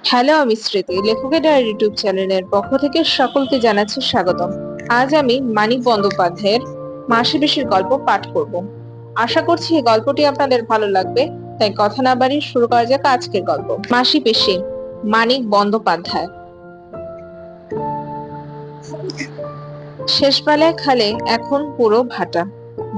Hello, আমি স্মৃতি। লেখকের ডায়েরি ইউটিউব চ্যানেলের পক্ষ থেকে সকলকে জানাচ্ছি স্বাগতম। আজ আমি মানিক বন্দ্যোপাধ্যায়ের মাসি পিসির গল্প পাঠ করব। আশা করছি এই গল্পটি আপনাদের ভালো লাগবে। তাই কথা না বাড়িয়ে শুরু করা যাক আজকের গল্প। মাসি পিসি, মানিক বন্দ্যোপাধ্যায়। শেষবেলায় খালে এখন পুরো ভাটা।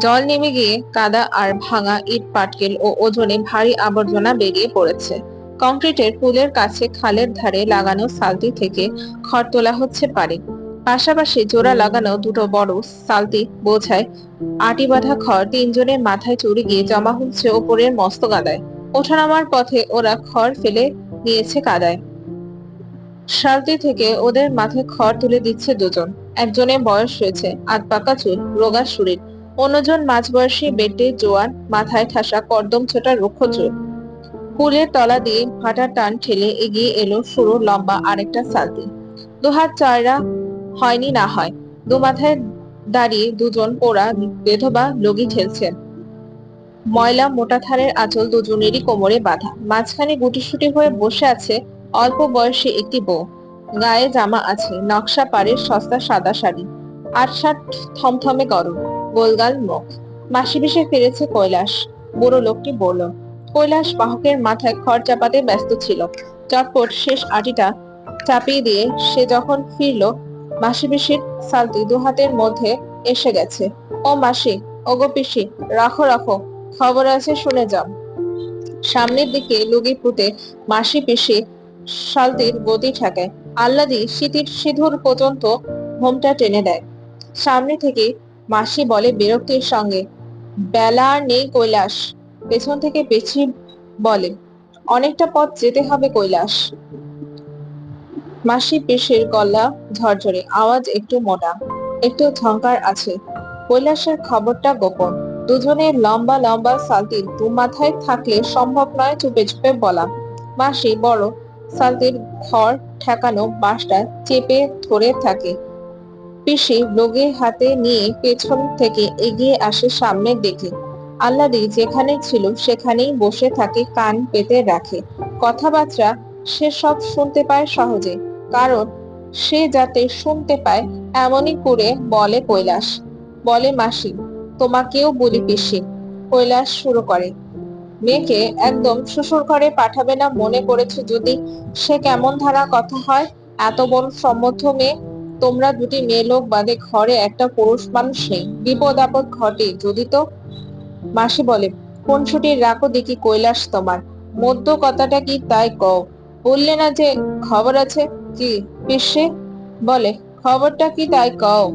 জল নেমে গিয়ে কাদা আর ভাঙা ইট পাটকেল ও ওজনে ভারী আবর্জনা বেরিয়ে পড়েছে। কংক্রিটের পুলের কাছে খালের ধারে লাগানো সালতি থেকে খড় তোলা হচ্ছে পারে। পাশাপাশি জোড়া লাগানো দুটো বড় সালতি বোঝায় আটি বাঁধা খড় তিনজনের মাথায় চড়ে গিয়ে জমা হচ্ছে ওপরের মস্ত কাদায়। ওঠানামার পথে ওরা খড় ফেলে নিয়েছে কাদায়। সালতি থেকে ওদের মাথায় খড় তুলে দিচ্ছে দুজন। একজনের বয়স হয়েছে, আধ পাকা চুল, রোগা শরীর। অন্যজন মাঝবয়সী, বেটে জোয়ান, মাথায় ঠাসা কর্দম ছোটা রুক্ষ চুল। কুলের তলা দিয়ে ভাটার টান ঠেলে এগিয়ে এলো সরু লম্বা আরেকটা সালতি। দুহাত চায়রা হয়নি না হয়, দু মাথায় দাঁড়িয়ে দুজন পোড়া বেধবা লগি ঠেলছে। ময়লা মোটা থারের আঁচল দুজনেরই কোমরে বাঁধা। মাঝখানে গুটিসুটি হয়ে বসে আছে অল্প বয়সী একটি বউ। গায়ে জামা আছে, নকশা পাড়ের সস্তা সাদা শাড়ি। আটসাট থমথমে গরম, গোলগাল মুখ। মাসি পিসে ফিরেছে কৈলাস, বুড়ো লোকটি বলল। কৈলাস বাহকের মাথায় খড় চাপাতে ব্যস্ত ছিল। চটপট শেষ আটিটা চাপিয়ে দিয়ে সে যখন ফিরল, মাসি পিসির সালতি দু হাতের মধ্যে এসে গেছে। ও মাসি, ওগো পিসি, রাখো রাখো, খবর আছে শুনে যাও। সামনের দিকে লুগি পুঁতে মাসি পিসি শালতির গতি ঠেকায়। আহ্লাদি শীতির সিঁদুর পর্যন্ত ঘোমটা টেনে দেয়। সামনে থেকে মাসি বলে বিরক্তির সঙ্গে, বেলা আর নেই কৈলাস। পেছন থেকে পেছি বলে, অনেকটা পথ যেতে হবে কৈলাস। মাসি পিসির গলা ঝরঝরে, আওয়াজ একটু মোটা, একটু ঝংকার আছে। কৈলাসের খবরটা গোপন। দুজনের লম্বা লম্বা সালতির দু মাথায় থাকলে সম্ভব নয় চুপে চুপে বলা। মাসি বড় সালতির খড় ঠেকানো বাঁশটা চেপে ধরে থাকে। পিসি লগি হাতে নিয়ে পেছন থেকে এগিয়ে আসে সামনের দিকে। আহ্লাদি যেখানে ছিল সেখানেই বসে থাকে, কান পেতে রাখে। কথাবার্তা সে সব শুনতে পায় সহজে, কারণ সে যাতে শুনতে পায় এমনই করে বলে কৈলাস। বলে মাসি, তোমাকেও বলি পিসি। কৈলাস শুরু করে, মেয়েকে একদম শ্বশুর ঘরে পাঠাবে না মনে করেছো যদি? সে কেমন ধারা কথা হয়? এত বড় সম্বন্ধ মেয়ে। তোমরা দুটি মেয়ে লোক বাদে ঘরে একটা পুরুষ মানুষ নেই। বিপদ আপদ ঘটে যদি তো। মাসি বলে, কোন ছুটির রাখো দেখি কৈলাস তোমার। মধ্য কথাটা কি তাই কও। বললে না যে খবর আছে? কি পিসি? বলে, খবরটা কি তাই কও।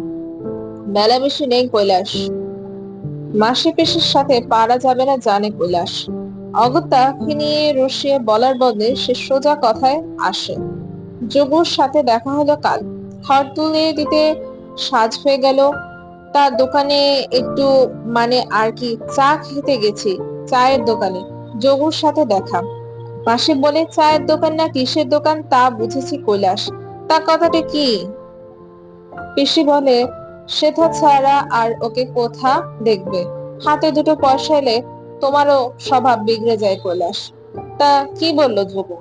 বেলা বেশি নেই কৈলাস। মাসি পিসির সাথে পারা যাবে না জানে কৈলাস। অগত্যা ফিনিয়ে রসিয়ে বলার বদলে সে সোজা কথায় আসে। যোগুর সাথে দেখা হলো কাল। খড় তুলে দিতে সাজ হয়ে গেল। তার দোকানে একটু মানে আর কি চা খেতে গেছি, চায়ের দোকানে। যোগুর সাথে দেখা। মাসি বলে, চায়ের দোকান না কিসের দোকান তা বুঝেছি কৈলাস। তা কথাটা কি? পিসি বলে, সেথা ছাড়া আর ওকে কোথা দেখবে। হাতে দুটো পয়সা এলে তোমারও স্বভাব বিগড়ে যায় কৈলাস। তা কি বললো যোগু?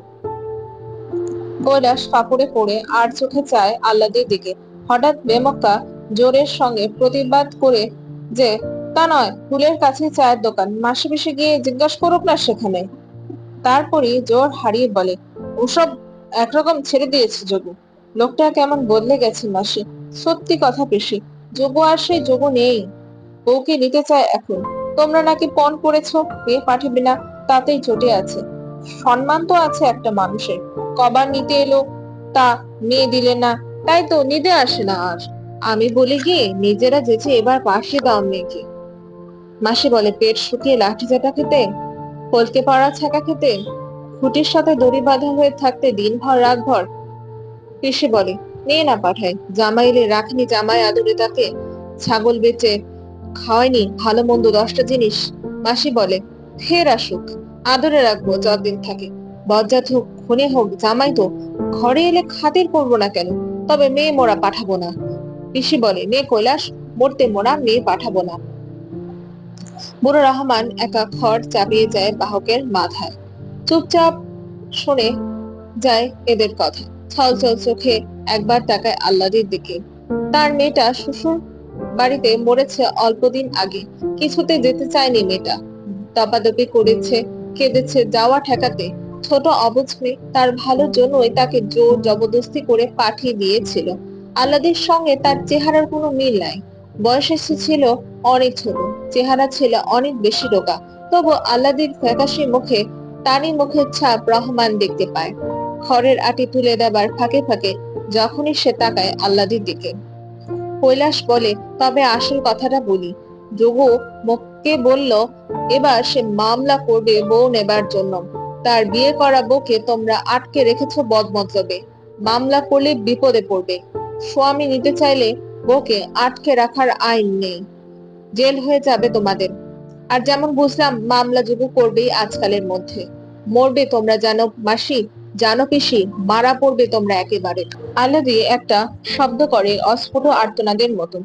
কৈলাস ফাপড়ে পড়ে আর চোখে চায় আহ্লাদের দিকে। হঠাৎ বেমক্কা জোরের সঙ্গে প্রতিবাদ করে যে, তা নয়, ফুলের কাছে চায়ের দোকান, মাসি পিসি গিয়ে জিজ্ঞাসা করুক না সেখানে। তারপরই জোর হারিয়ে বলে, ওসব একরকম ছেড়ে দিয়েছে যোগু। লোকটা কেমন বদলে গেছে মাসি। সত্যি কথা পিসি, যোগু আর সেই যোগু নেই। বউকে নিতে চায় এখন। তোমরা নাকি পণ করেছো মেয়ে পাঠাবে না, তাতেই চটে আছে। সম্মান তো আছে একটা মানুষের। কবার নিতে এলো, তা মেয়ে দিলে না, তাই তো নিতে আসে না আর। আমি বলি গিয়ে নিজেরা যেচে এবার পাশে দাও মেয়েকে। মাসি বলে, পেট শুকিয়ে লাঠি চাটা খেতে, কলকে পাড়া ছ্যাঁকা খেতে, খুঁটির সাথে দড়ি বাঁধা হয়ে থাকতে দিনভর রাতভর। পিসি বলে, নিয়ে না পাঠায়, জামাই এলে রাখনি জামাই আদরে তাকে। ছাগল বেচে খাওয়াইনি ভালো মন্দ 10টা জিনিস। মাসি বলে, ফের আসুক, আদরে রাখবো যতদিন থাকে। বজ্জাত হোক খুনে হোক জামাই তো, ঘরে এলে খাতির করবো না কেন? তবে মেয়ে মোরা পাঠাবো না। পিসি বলে, মেয়ে কৈলাস, মরতে মোরা মেয়ে পাঠাবো না। বুড়ো রহমান একা খড় চাপিয়ে যায় বাহকের মাথায়। চুপচাপ শোনে যায় এদের কথা। ছলছল চোখে একবার তাকায় আল্লাদির দিকে। তার মেয়েটা শ্বশুর বাড়িতে মরেছে অল্পদিন আগে। কিছুতে যেতে চায়নি মেয়েটা, দাপাদাপি করেছে, কেঁদেছে যাওয়া ঠেকাতে। ছোট অবুঝ মেয়ে, তার ভালোর জন্যই তাকে জোর জবরদস্তি করে পাঠিয়ে দিয়েছিল। আল্লাদির সঙ্গে তার চেহারার কোনো মিল নাই। বয়সে সে ছিল অনেক ছোট, চেহারা ছিল অনেক বেশি রোগা। তবু আল্লাদির ফ্যাকাশে মুখে তারই মুখের ছাপ রহমান দেখতে পায়। খড়ের আটি তুলে দেবার ফাঁকে ফাঁকে যখনই সে তাকায় আল্লাদির দিকে। কৈলাস বলে, তবে আসল কথাটা বলি। যোগু মুখকে বলল, এবার সে মামলা করবে বউ নেবার জন্য। তার বিয়ে করা বউকে তোমরা আটকে রেখেছো বদমতলবে। মামলা করলে বিপদে পড়বে। স্বামী নিতে চাইলে বউকে আটকে রাখার আইন নেই, জেল হয়ে যাবে তোমাদের। আর যেমন বুঝলাম মামলা যোগু করবেই আজকালের মধ্যে। মরবে তোমরা জানো মাসি, জানো পিসি, মারা পড়বে তোমরা একেবারে। আল্লাদি একটা শব্দ করে অস্ফুট আর্তনাদের মতো।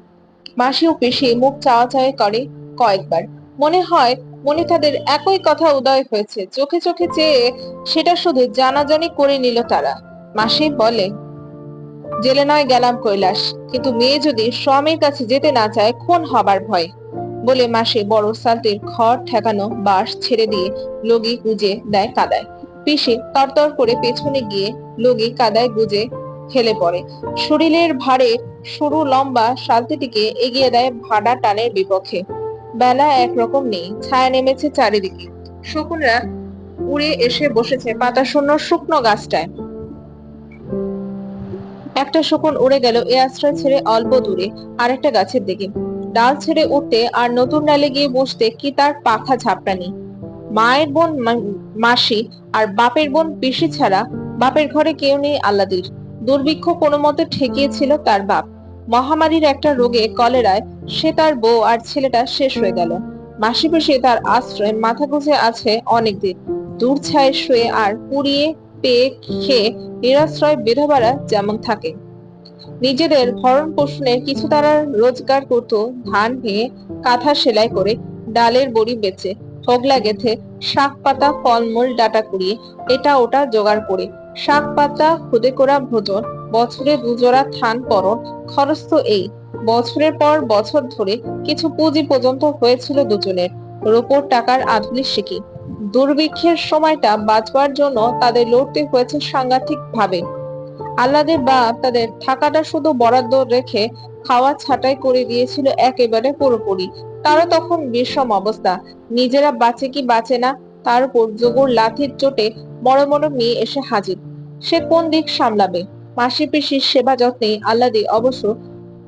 মাসি ও পিসি মুখ চাওয়া করে কয়েকবার। মনে হয় মনে তাদের একই কথা উদয় হয়েছে। চোখে চোখে চেয়ে সেটা শুধু জানাজানি করে নিল তারা। মাসি বলে, জেলে নয় গেলাম কৈলাস, কিন্তু মেয়ে যদি স্বামীর কাছে যেতে না চায় খুন হবার ভয়। বলে মাসি বড় সালটির খড় ঠেকানো বাঁশ ছেড়ে দিয়ে লগি গুজে দেয় কাদায়। পিসি তরতর করে পেছনে গিয়ে লগি কাদায় গুজে হেলে পড়ে। শরীরের ভারে সরু লম্বা সালতিটিকে এগিয়ে দেয় ভাড়া টানের বিপক্ষে। বেলা একরকম নেই, ছায়া নেমেছে চারিদিকে। শকুনরা উড়ে এসে বসেছে পাতা শূন্য শুকনো গাছটায়। একটা শকুন উড়ে গেল এ আশ্রয় ছেড়ে অল্প দূরে আরেকটা গাছের দিকে। ডাল ছেড়ে উঠতে আর নতুন ডালে গিয়ে বসতে কি তার পাখা ঝাপটানি। মায়ের বোন মাসি আর বাপের বোন পিসি ছাড়া বাপের ঘরে কেউ নেই আল্লাদির। দুর্ভিক্ষ কোনো মতে ঠেকিয়েছিল তার বাপ। মহামারীর একটা রোগে কলেরায় সে, তার বউ আর ছেলেটা শেষ হয়ে গেল। মাসি পিসি তার আশ্রয় মাথা গুঁজে আছে অনেকদিন। দূর ছায় শুয়ে আর পুড়িয়ে পেয়ে খেয়ে নিরাশ্রয় বিধবারা যেমন থাকে। নিজেদের ভরণ পোষণের কিছু তারা রোজগার করত ধান ভেঙে, কাঁথা সেলাই করে, ডালের বড়ি বেচে, হোগলা গেথে, শাক পাতা ফলমূল ডাটা কুড়িয়ে, এটা ওটা জোগাড় করে। শাক পাতা খুদে করা ভোজন, বছরে দুজোড়া থান পরন, খরচ তো এই। বছরের পর বছর ধরে কিছু পুঁজি পর্যন্ত হয়েছিল দুজনের। রূপোর টাকার আধুলি শিখি। দুর্ভিক্ষের সময়টা বাঁচবার জন্য তাদের লড়তে হয়েছে সাংঘাতিক ভাবে। আল্লাদের বাপ তাদের থাকাটা শুধু বরাদ্দ রেখে খাওয়া ছাঁটাই করে দিয়েছিল একেবারে পুরোপুরি। তারও তখন বিষম অবস্থা। নিজেরা বাঁচে কি বাঁচে না, তার উপর যোগুর লাথির চোটে বড় বড় মেয়ে এসে হাজির। সে কোন দিক সামলাবে? মাসি পিসির সেবা যত্নে আল্লাদি অবশ্য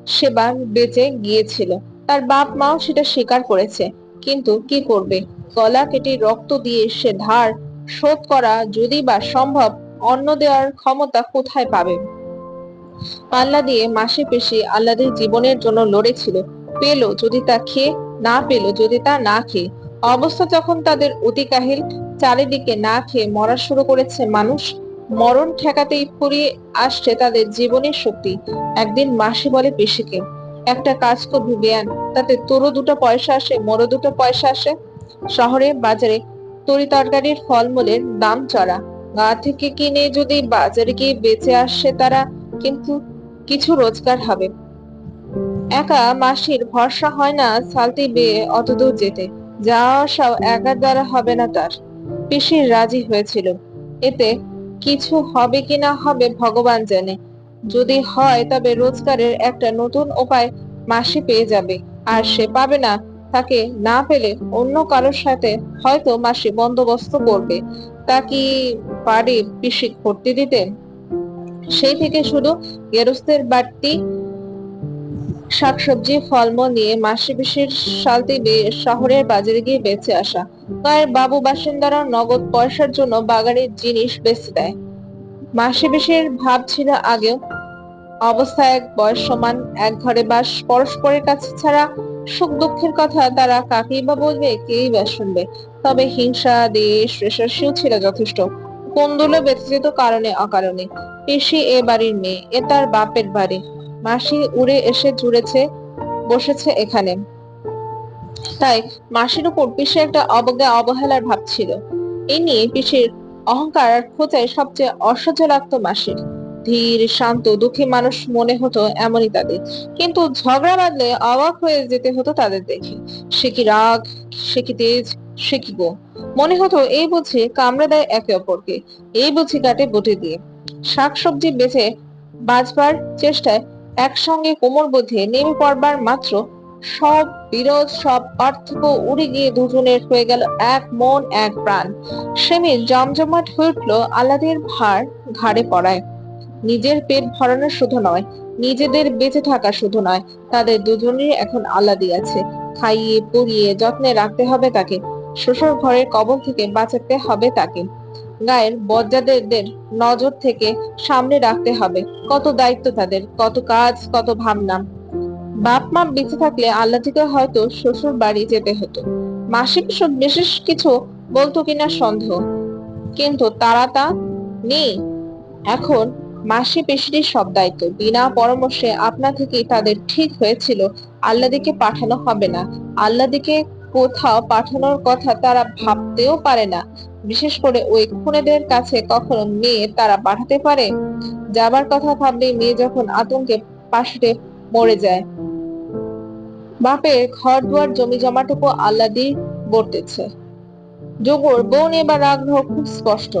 সেবা বেঁচে গিয়েছিল। তার বাপ মাও সেটা স্বীকার করেছে। কিন্তু কি করবে? গলা কেটে রক্ত দিয়ে সে ধার শোধ করা যদি বা সম্ভব, অন্ন দেওয়ার ক্ষমতা কোথায় পাবে? পাল্লা দিয়ে মাসি পিসি আল্লাদের জীবনের জন্য লড়েছিল। পেলো যদি তা খেয়ে, না পেলো যদি তা না খেয়ে। অবস্থা যখন তাদের অতিকাহিল, চারিদিকে না খেয়ে মরা শুরু করেছে মানুষ। মরণ ঠেকাতেই ফুরিয়ে আসছে তাদের জীবনের শক্তি। একদিন মাসি বলে পিসিকে, একটা কাজ করবি বেয়ান, তাতে তোরও দুটো পয়সা আসে, মোরও দুটো পয়সা আসে। শহরে বাজারে তরি তরকারির ফলমূলের দাম চড়া। গা থেকে কিনে যদি বাজারে গিয়ে বেঁচে আসে তারা, কিন্তু কিছু রোজগার হবে। একা মাসির ভরসা হয় না সালতি বেয়ে অতদূর যেতে। যাওয়া আসাও একার দ্বারা হবে না তার। পিসির রাজি হয়েছিল। এতে কিছু হবে কি না হবে ভগবান জানে। যদি হয় তবে রোজগারের একটা নতুন উপায় মাসি পেয়ে যাবে। আর সে পাবে না, তাকে না পেলে অন্য কারোর সাথে হয়তো মাসি বন্দোবস্ত করবে। তা কি পারে পিসি করতে দিতে? সেই থেকে শুধু গেরস্তের বাড়তি শাকসবজি ফলমূল নিয়ে মাসি পিসির সালতি শহরের বাজারে গিয়ে বেঁচে আসা। গায়ের বাবু বাসিন্দারা নগদ পয়সার জন্য বাগানের জিনিস বেচে দেয়। মাসি পিসির ভাব ছিল আগেও, অবস্থা এক, বয়স সমান, এক ঘরে বাস, পরস্পরের কাছে ছাড়া সুখ দুঃখের কথা তারা কাকেই বা বলবে, কেই বা শুনবে। তবে হিংসা দেশ রেশারেশিও ছিল যথেষ্ট। কোন্দলে বেঁচে যেত কারণে অকারণে। পিসি এ বাড়ির মেয়ে, এ তার বাপের বাড়ি। মাসি উড়ে এসে জুড়েছে বসেছে এখানে। তাই মাসির উপর পিসি একটা অবজ্ঞা অবহেলার ভাব ছিল। এই নিয়ে পিসির অহংকার আর খোঁচায় সবচেয়ে অসহ্য লাগতো মাসির। ধীর শান্ত দুঃখী মানুষ মনে হতো এমনই তাদের, কিন্তু ঝগড়া বাঁধলে অবাক হয়ে যেতে হতো তাদের দেখে। সে কি রাগ, সে কি তেজ, সে কি গো! মনে হতো এই বুঝি কামড়ে দেয় একে অপরকে, এই বুঝি কাটে বটি দিয়ে। শাকসবজি বেচে বাঁচবার চেষ্টায় একসঙ্গে কোমর বেঁধে নেমে পড়বার মাত্র সব বিরোধ, সব পার্থক্য উড়ে গিয়ে দুজনের হয়ে গেল এক মন এক প্রাণ। সেদিন জমজমাট হয়ে উঠল আহ্লাদের ভার ঘাড়ে পড়ায়। নিজের পেট ভরানো শুধু নয়, নিজেদের বেঁচে থাকা শুধু নয়, তাদের দুজনেরই এখন আহ্লাদি আছে। খাইয়ে পরিয়ে যত্নে রাখতে হবে তাকে, শ্বশুর ঘরের কবল থেকে বাঁচাতে হবে তাকে, গায়ের বজ্জাদের নজর থেকে সামনে রাখতে হবে। কত দায়িত্ব তাদের, কত কাজ, কত ভাবনা। বাপ মা বেঁচে থাকলে আল্লাদিকে হয়তো শ্বশুর বাড়ি যেতে হতো, মাসি পিছু বিশেষ কিছু বলতো কিনা সন্দেহ, কিন্তু তারা তা নেই। এখন মাসি পিসির সব দায়িত্ব বিনা পরামর্শে আপনা থেকেই তাদের ঠিক হয়েছিল আল্লাদিকে পাঠানো হবে না। আল্লাদিকে কোথাও পাঠানোর কথা তারা ভাবতেও পারে না। বিশেষ করে ওই খুনেদের কাছে কখনো মেয়ে তারা পাঠাতে পারে? যাবার কথা ভাবলেই মেয়ে যখন আতঙ্কে পাশে মরে যায়। বাপের ঘর দুয়ার জমি জমাটুকু আল্লাদি বর্তেছে। যোগর বোন এবার আগ্রহ খুব স্পষ্ট।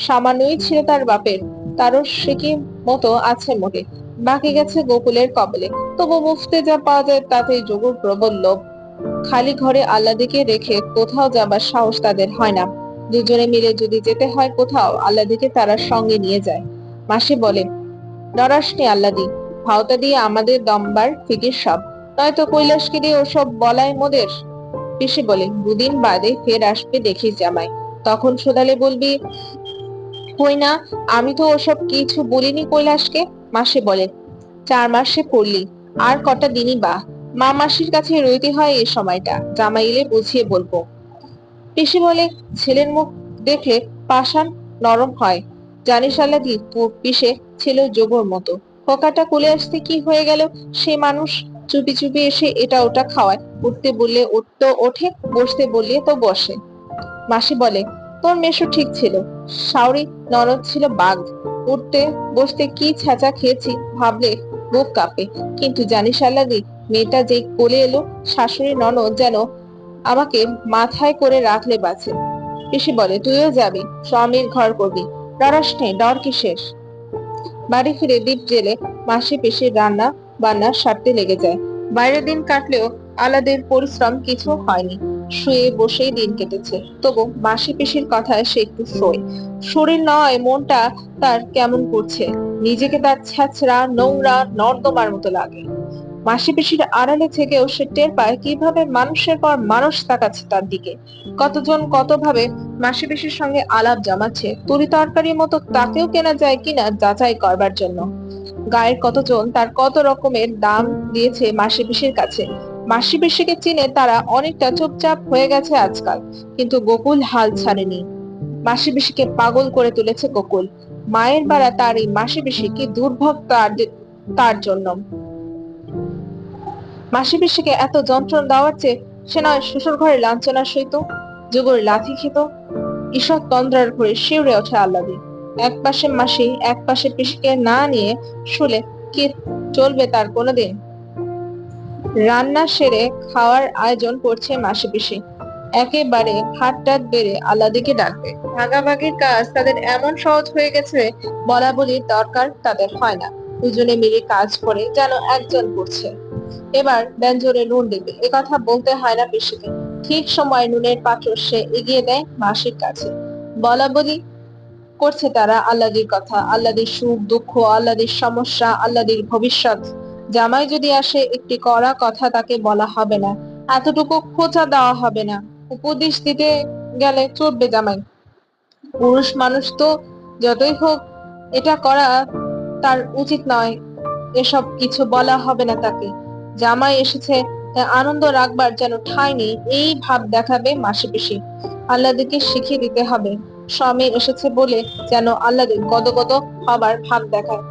সামান্যই ছিল তার বাপের, তারও সে কি মতো আছে মোটে, বাকি গেছে গোকুলের কবলে। তবু মুফতে যা পাওয়া যায় তাতেই যোগর প্রবল লোভ। খালি ঘরে আল্লাদিকে রেখে কোথাও যাবার সাহস তাদের হয় না। দুজনে মিলে যদি যেতে হয় কোথাও, আল্লাদিকে তারা সঙ্গে নিয়ে যায়। মাসি বলে, নরাসনি আল্লাদি, ভাওতা দিয়ে আমাদের দমবার ফিকির সব, নয়তো কৈলাসকে দিয়ে ওসব বলায় মোদের। পিসি বলে, দুদিন বাদে ফের আসবে দেখিস জামাই, তখন শোধালে বলবি কই না, আমি তো ওসব কিছু বলিনি কৈলাসকে। মাসি বলে, 4 মাস সে পড়লি, আর কটা দিনই বা, মা মাসির কাছে রইতে হয় এই সময়টা, জামাই এলে বুঝিয়ে বলবো। পিসি বলে, ছেলের মুখ দেখলে পাষাণ নরম হয়, জানিস আল্লাদি, পিসে ছিল যোগর মতো। খোকাটা কোলে আসতে কি হয়ে গেল, সে মানুষ চুপি চুপি এসে এটা ওটা খাওয়ায়, উঠতে বললে উঠতো ওঠে, বসতে বললে তো বসে। মাসি বলে, তোর মেশো ঠিক ছিল, শাওরি ননদ ছিল বাঘ, উঠতে বসতে কি ছ্যাঁচা খেয়েছি ভাবলে বুক কাঁপে। কিন্তু জানিস আল্লাদি, মেয়েটা যেই কোলে এলো, শাশুড়ি ননদ যেন আমাকে মাথায় করে রাখলে বাঁচে। পিসি বলে, তুইও যাবি, স্বামীর ঘর করবি, ডরাস নেই, ডর কিসের। বাড়ি ফিরে দীপ জেলে মাসি পিসির রান্না বান্না সারতে লেগে যায়। বাইরের দিন কাটলেও আলাদের পরিশ্রম কিছু হয়নি, শুয়ে বসেই দিন কেটেছে। তবু মাসি পিসির কথায় সে একটু শোয়। শরীর নয়, মনটা তার কেমন করছে, নিজেকে তার ছ্যাঁচড়া নোংরা নর্দমার মতো লাগে। মাসি পিসির আড়ালে থেকেও সে টের পায় কিভাবে মানুষের পর মানুষ তাকাচ্ছে তার দিকে। কতজন কত ভাবে মাসি পিসির সঙ্গে আলাপ জমাচ্ছে, তরি তরকারির মতো তাকেও কেনা যায় কিনা যাচাই করবার জন্য। গায়ের কতজন তার কত রকমের দাম দিয়েছে মাসি পিসির কাছে। মাসি পিসিকে চিনে তারা অনেকটা চুপচাপ হয়ে গেছে আজকাল, কিন্তু গোকুল হাল ছাড়েনি। মাসি পিসিকে পাগল করে তুলেছে গোকুল। মায়ের বেড়া তার এই মাসি পিসি কি দুর্ভোগ তার জন্য। মাসি পিসিকে এত যন্ত্রণা দেওয়ার চেয়ে সে নয় শ্বশুর ঘরে লাঞ্ছনা সইত, যুগর লাথি খেত। ঈষৎ তন্দ্রার ঘরে শিউরে ওঠে আহ্লাদে। এক পাশে মাসি, এক পাশে পিসিকে না নিয়ে শুলে কি চলবে তার কোনোদিন? রান্না সেরে খাওয়ার আয়োজন করছে মাসি পিসি। একেবারে হাত টাত বেড়ে আহ্লাদিকে ডাকবে। ভাগাভাগির কাজ তাদের এমন সহজ হয়ে গেছে, বলা বলির দরকার তাদের হয় না। দুজনে মিলে কাজ করে যেন একজন করছে। এবার ব্যঞ্জনে নুন দেবে, এ কথা বলতে হয় না পিসিকে। ঠিক সময় নুনের পাত্র সে এগিয়ে দেয় মাসির কাছে। বলা বলি করছে তারা আল্লাদির কথা, আল্লাদির সুখ দুঃখ, আল্লাদির সমস্যা, আল্লাদির ভবিষ্যৎ। জামাই যদি আসে, একটি কড়া কথা তাকে বলা হবে না, এতটুকু খোঁচা দেওয়া হবে না। উপদেশ দিতে গেলে চড়বে জামাই। পুরুষ মানুষ তো যতই হোক, এটা করা তার উচিত নয়, এসব কিছু বলা হবে না তাকে। জামাই এসেছে আনন্দ রাখবার যেন ঠাঁই নেই, এই ভাব দেখাবে মাসি পিসি। আল্লাদিকে শিখিয়ে দিতে হবে, স্বামী এসেছে বলে যেন আল্লাদি গদগদ হবার ভাব দেখায়।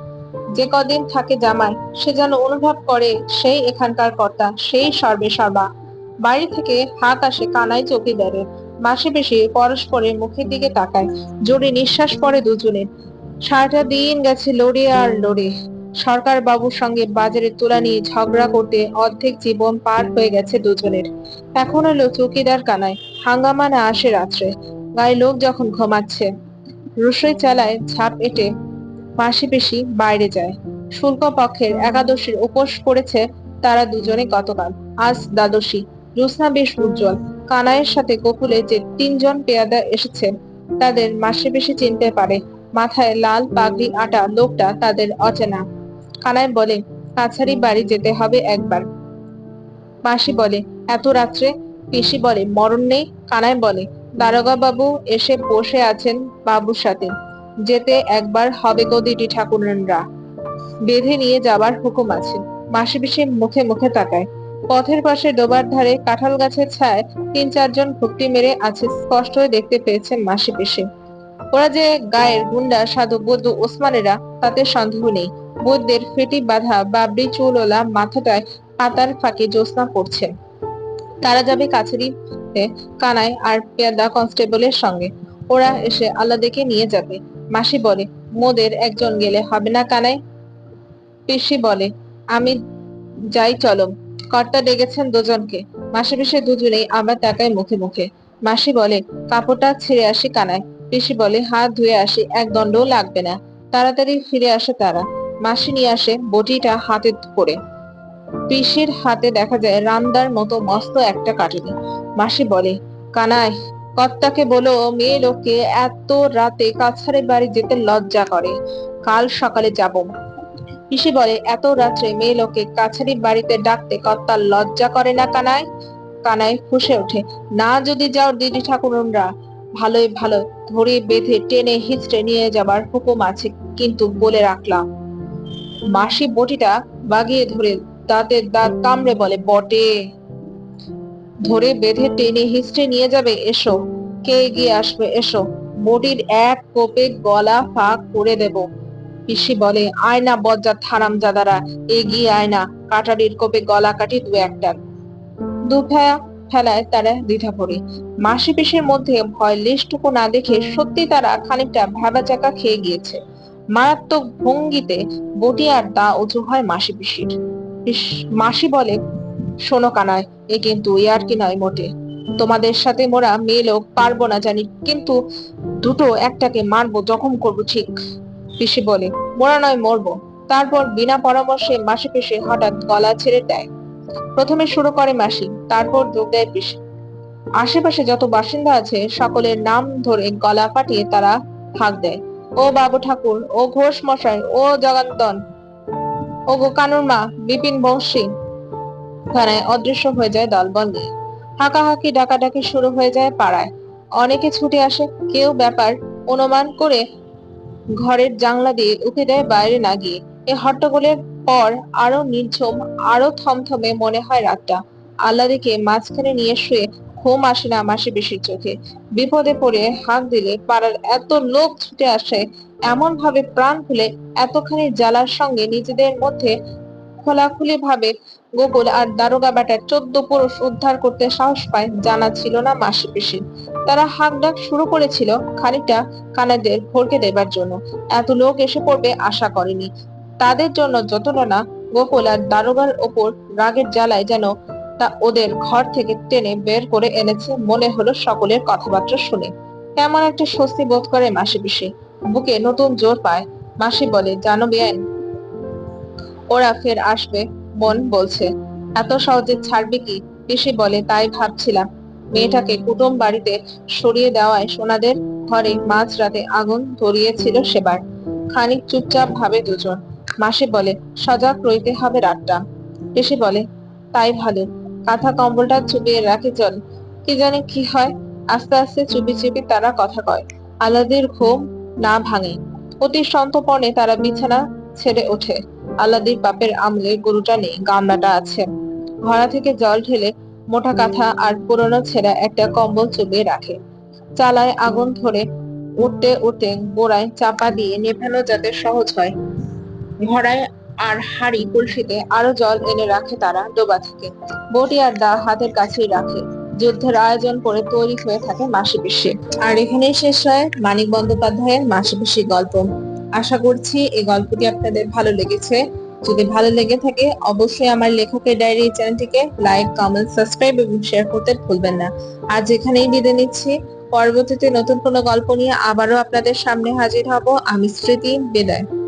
যে কদিন থাকে জামাই, সে যেন অনুভব করে সেই এখানকার কর্তা, সেই সর্বে সর্বা। বাড়ি থেকে হাঁক আসে কানাই চৌকিদারের, মাসি পিসি পরস্পরের মুখের দিকে তাকায়। জোরে নিঃশ্বাস পড়ে দুজনের। সারাটা দিন গেছে লড়ে আর লড়ে। সরকার বাবুর সঙ্গে বাজারের তুলা নিয়ে ঝগড়া করতে অর্ধেক জীবন পার হয়ে গেছে দুজনের। এখন হলো চৌকিদার কানায়। হাঙ্গামা না আসে রাত্রে, গায়ে লোক যখন ঘুমাচ্ছে। রসই চালায় ঝাঁপ এঁটে মাসি পিসি বাইরে যায়। শুল্ক পক্ষের একাদশীর উপোস করেছে তারা দুজনে গতকাল। আজ দ্বাদশী। জ্যোৎস্না বেশ উজ্জ্বল। কানাইয়ের সাথে গোকুলে যে 3 জন পেয়াদা এসেছে তাদের মাসি পিসি চিনতে পারে। মাথায় লাল পাগড়ি আটা লোকটা তাদের অচেনা। কানাই বলে, কাছারি বাড়ি যেতে হবে একবার। মাসি বলে, এত রাত্রে? পিসি বলে, মরণ নেই। কানাই বলে, দারোগা বাবু এসে বসে আছেন বাবুর সাথে। যেতে একবার হবে গো দিদি ঠাকুরনরা, বেঁধে নিয়ে যাবার হুকুম আছে। মাসি পিসি মুখে মুখে তাকায়। পথের পাশে ডোবার ধারে কাঁঠাল গাছের ছায় 3-4 জন ভক্তি মেরে আছে, স্পষ্ট দেখতে পেয়েছেন মাসি পিসি। ওরা যে গায়ের গুন্ডা সাধু বৌদ্ধ ওসমানেরা তাতে সন্দেহ নেই। বৌদ্ধের ফেটি বাঁধা বাবরি চুলওয়ালা মাথাটায় পাতার ফাঁকে জ্যোৎস্না পড়ছে। তারা যাবে কাছারিতে কানাই আর পেয়াদা কনস্টেবলের সঙ্গে। ওরা এসে আল্লাদিকে নিয়ে যাবে। মাসি বলে, মোদের একজন গেলে হবে না কানাই? পিসি বলে, আমি যাই চলো। কর্তা ডেকেছেন দুজনকে। মাসি পিসি দুজনেই আবার তাকায় মুখে মুখে। মাসি বলে, কাপড়টা ছেড়ে আসি কানাই। পিসি বলে, হাত ধুয়ে আসি, এক দণ্ডও লাগবে না। তাড়াতাড়ি ফিরে আসে তারা। মাসি নিয়ে আসে বটিটা হাতে করে। পিসির হাতে দেখা যায় রামদার মতো মস্ত একটা কাটুনি। মাসি বলে, কানাই, কর্তাকে বলো মেয়ে লোককে এত রাতে কাছারি বাড়ি যেতে লজ্জা করে। কাল সকালে যাব। পিসি বলে, এত রাত্রে মেয়ে লোককে কাছারি বাড়িতে ডাকতে কর্তার লজ্জা করে না কানাই? কানাই ফুঁসে ওঠে, না যদি যাও দিদি ঠাকুরনরা, ভালোই ভালো ধরে বেঁধে টেনে হিচড়ে নিয়ে যাবার হুকুম আছে, কিন্তু বলে রাখলাম। মাসি বটিটা বাগিয়ে ধরে দাঁতের দাঁত কামড়ে বলে, বটে ধরে বেঁধে টেনে হিচড়ে নিয়ে যাবে? এসো। কে এগিয়ে আসবে? এসো, বটির এক কোপে গলা ফাঁক করে দেব। পিসি বলে, আয়না বজ্জাত হারামজাদারা, এগিয়ে আয়না, কাটারির কোপে গলা কাটি দু একটা। ফেলায় তারা দ্বিধা পড়ে। মাসি পিসির মধ্যে ভয় লেশটুকু না দেখে সত্যি তারা খানিকটা ভ্যাবাচাকা খেয়ে গিয়েছে। মারাত্মক ভঙ্গিতে বটি আর দা উঁচু হয় মাসি পিসির। মাসি বলে, শোনো কানাই, এ কিন্তু ইয়ার্কি নয় মোটে। তোমাদের সাথে মোরা মেয়ে লোক পারবো না জানি, কিন্তু দুটো একটাকে মারবো, জখম করবো ঠিক। পিসি বলে, মোরা নয় মরবো। তারপর বিনা পরামর্শে মাসি পিসি হঠাৎ গলা ছেড়ে দেয়। প্রথমে শুরু করে মাসি, তারপর যোগ দেয় পিসি। আশেপাশে যত বাসিন্দা আছে সকলের নাম ধরে গলা ফাটিয়ে তারা হাঁক দেয়, ও বাবু ঠাকুর, ও ঘোষ মশাই, ও জগন্তন, ও গো কানুর মা, বিপিন বংশী। থানায় অদৃশ্য হয়ে যায় দলবল নিয়ে। হাঁকাহাঁকি ডাকাডাকি শুরু হয়ে যায় পাড়ায়। অনেকে ছুটে আসে, কেউ ব্যাপার অনুমান করে ঘরের জানলা দিয়ে উঠে দেয় বাইরে না গিয়ে। এ হট্টগোলের পর আরো নির্ঝুম, আরো থমথমে মনে হয় রাতটা। আল্লাদিকে মাঝখানে নিয়ে শুয়ে ঘুম আসে না মাসি পিসির চোখে। বিপদে পড়ে হাঁক দিলে পাড়ার এত লোক ছুটে আসে, এমন ভাবে প্রাণ খুলে এতখানি জ্বালার সঙ্গে নিজেদের মধ্যে খোলাখুলি ভাবে গোকুল আর দারোগা বেটার 14 পুরুষ উদ্ধার করতে সাহস পায় জানা ছিল না মাসি পিসির। তারা হাঁক ডাক শুরু করেছিল খানিকটা কানাইদের ভড়কে দেবার জন্য। এত লোক এসে পড়বে আশা করেনি। তাদের জন্য যতটা না গোকুল আর দারোগার ওপর রাগের জ্বালায় যেন তা ওদের ঘর থেকে টেনে বের করে এনেছে মনে হলো সকলের কথাবার্তা শুনে। কেমন একটা স্বস্তি বোধ করে মাসি পিসি, বুকে নতুন জোর পায়। মাসি বলে, জানো বেআইন, ওরা ফের আসবে, মন বলছে। এত সহজে ছাড়বে কি? পিসি বলে, তাই ভাবছিলাম। মেয়েটাকে কুটুম বাড়িতে সরিয়ে দেওয়ায় সোনাদের ঘরে মাঝরাতে আগুন ধরিয়েছিল সেবার। খানিক চুপচাপ ভাবে দুজন। মাসি বলে, সজাগ রইতে হবে রাতটা। পিসি বলে, তাই ভালো, কাঁথা কম্বলটা চুপিয়ে রাখি চল, কি জানি কি হয়। আস্তে আস্তে চুপি চুপি তারা কথা কয়। আলাদির ঘুম না ভাঙে। অতি সন্তর্পণে তারা বিছানা ছেড়ে ওঠে। আল্লাদির বাপের আমলে গরুটা নেই, গামলাটা আছে। ঘড়া থেকে জল ঢেলে মোটা কাঁথা আর পুরনো ছেঁড়া একটা কম্বল চুবিয়ে রাখে। চালায় আগুন ধরে উঠতে উঠতে গোড়ায় চাপা দিয়ে নেভানো যাতে সহজ হয়। ঘড়ায় আর হাড়ি কলসিতে আরো জল এনে রাখে তারা ডোবা থেকে। বটি আর দা হাতের কাছেই রাখে। যুদ্ধের আয়োজন করে তৈরি হয়ে থাকে মাসিপিসি। আর এখানেই শেষ হয় মানিক বন্দ্যোপাধ্যায়ের মাসিপিসি গল্প। আশা করছি এই গল্পটি আপনাদের ভালো লেগেছে। যদি ভালো লেগে থাকে অবশ্যই আমার লেখকের ডায়েরি চ্যানেলটিকে লাইক, কমেন্ট, সাবস্ক্রাইব এবং শেয়ার করতে ভুলবেন না। আজ এখানেই বিদায় নিচ্ছি। পরবর্তীতে নতুন কোনো গল্প নিয়ে আবারও আপনাদের সামনে হাজির হব। আমি স্মৃতি, বিদায়।